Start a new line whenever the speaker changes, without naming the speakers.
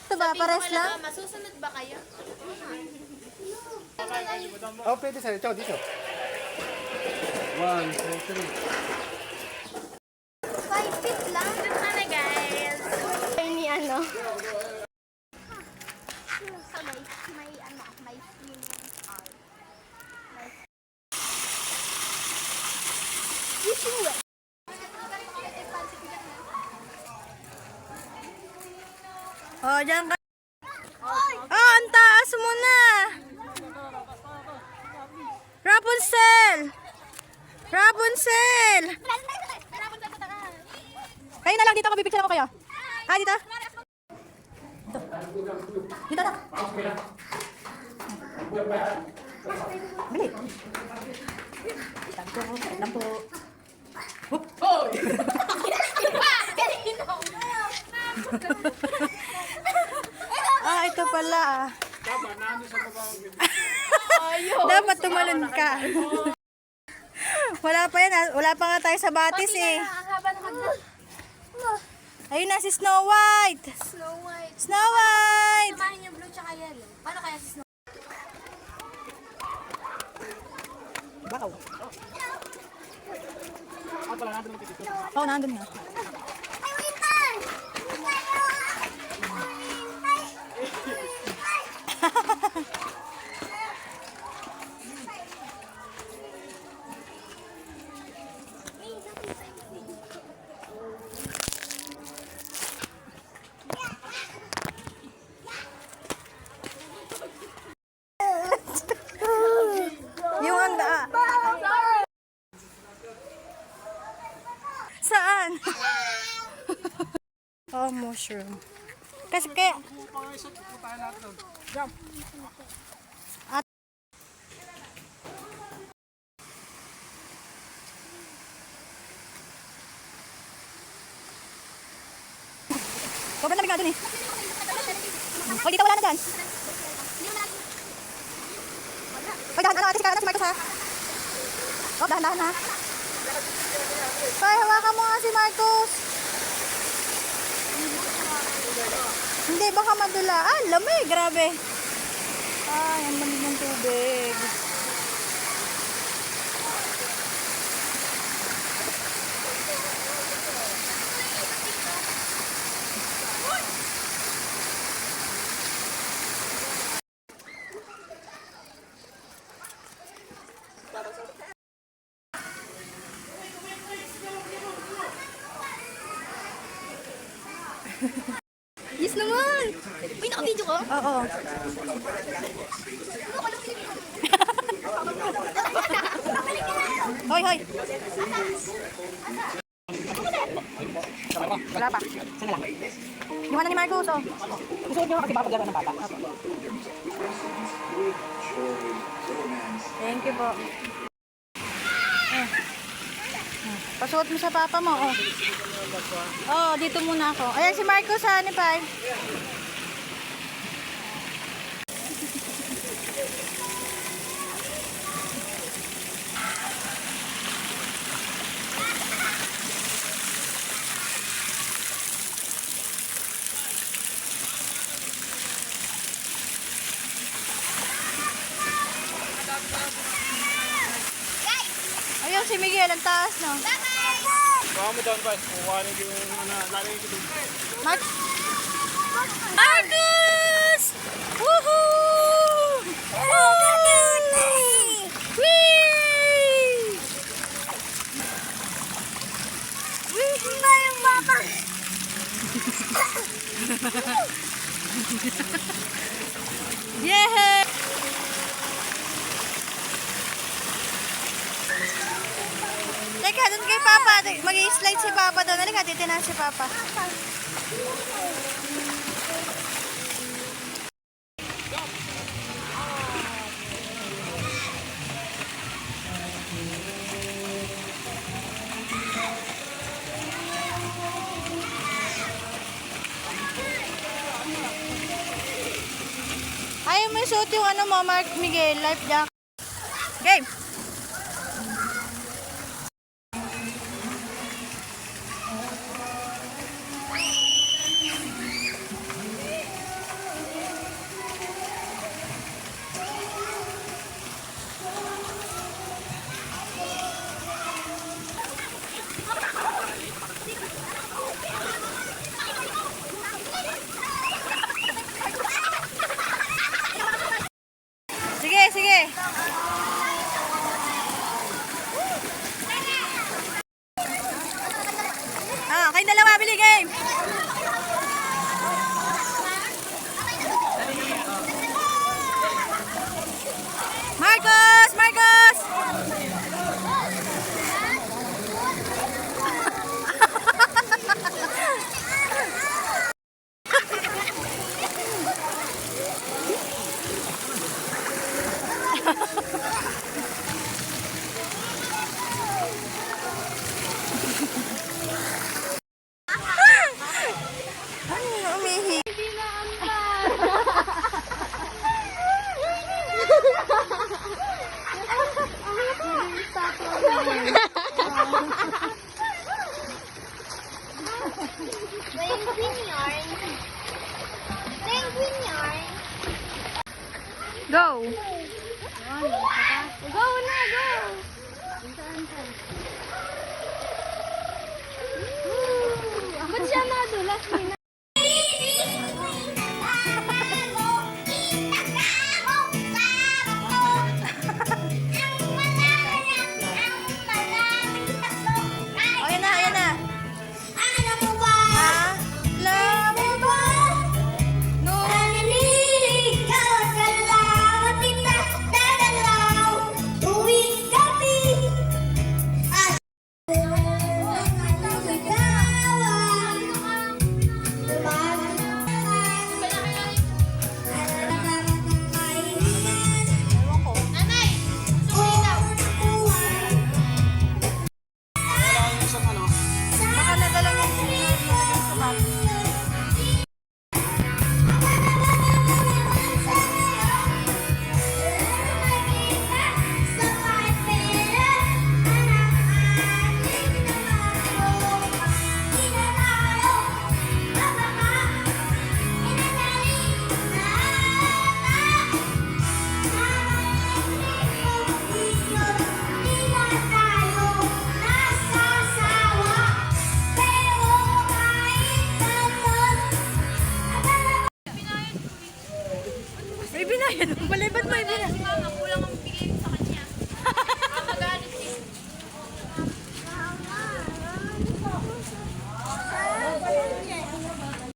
Ito ba? Pares lang?
Masusunod ba kayo?
Oh, pwede sa'yo. Ito, dito. 1, 2, 3.
5 feet lang.
Ito na guys.
Ay, ni ano?
May swimming pool.
Fishing wet. Oh, dyan ka. Oh, ang taas mo na. Rapunzel! Rapunzel! Kayo na lang, dito ako, bibigyan ako kayo. Ah, dito? Dito na. Bili. Wait lang po. Ah, ito pala ah. Dapat tumalon ka. Wala pa yan ah. Wala pa nga tayo sa batis eh.
Ang haba ng hagdan.
Ayun na si Snow White.
Snow White.
Snow White!
Samahin niyo blue tsaka yellow. Paano kaya si Snow
Wow. Oh, nandun nga. Yung ang saan? Oh, mushroom. Kasi kaya at sobrang lamig na dun eh. O, dito wala na dyan. Oy, dahan, ano, ate, si Marcos ha. Oh, dahan ha. Ay, hawakan mo nga si Marcos. Hindi, baka madula. Ah, lamig, grabe. Ay, ang lamig ng tubig.
Yes naman! Uy, naka-video ko?
Oo. Hoy, hoy. Wala pa. Saan na lang? Iwanan ni Marcos, oh. Gusto nyo kasi baka paglaro ng bata. Thank you po. Pasuot mo sa papa mo, oh. Oh, dito muna ako. Ayan si Marcos, ha, ni Pai. Ayun si Miguel, ang taas, no?
Baka mo doon ba? Kukuhanin yung lalagay ko doon.
Marcos! Woohoo! Whee! Yeah! Teka, doon kay Papa. Mag-i-slide si Papa doon. Halika, titinan si Papa. Ayaw mo suot yung ano mo, Mark Miguel, life jacket. Game! Bili game! Marcos! Marcos! Umihi.
Penguin yarn. Penguin yarn.
Go!
Go na, go! Ba't siya nadulas?
O, yan na, yan na. Alam mo ba? No.
Nanay! Suwi daw!
Wala yung isang ano.
Baka nadala niya sa bag. May binayad mo pala. Ba't may binayad?
Mama, kulang ang